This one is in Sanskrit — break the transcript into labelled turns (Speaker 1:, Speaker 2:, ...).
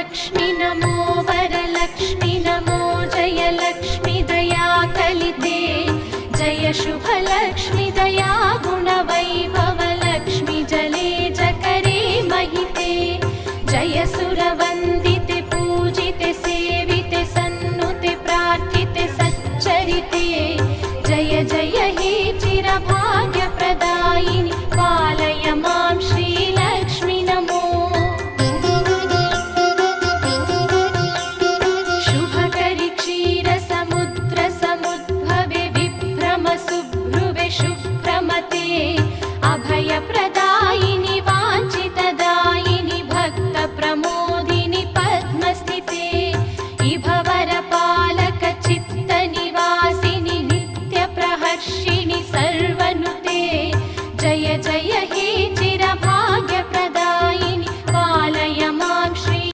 Speaker 1: लक्ष्मी नमो वरलक्ष्मी नमो जय लक्ष्मी दया कलिते जय शुभ लक्ष्मी दया गुणवैभव लक्ष्मी जले जकरे महिते जय सुरवन्दिते पूजिते सेविते सन्नुते प्रार्थिते सच्चरिते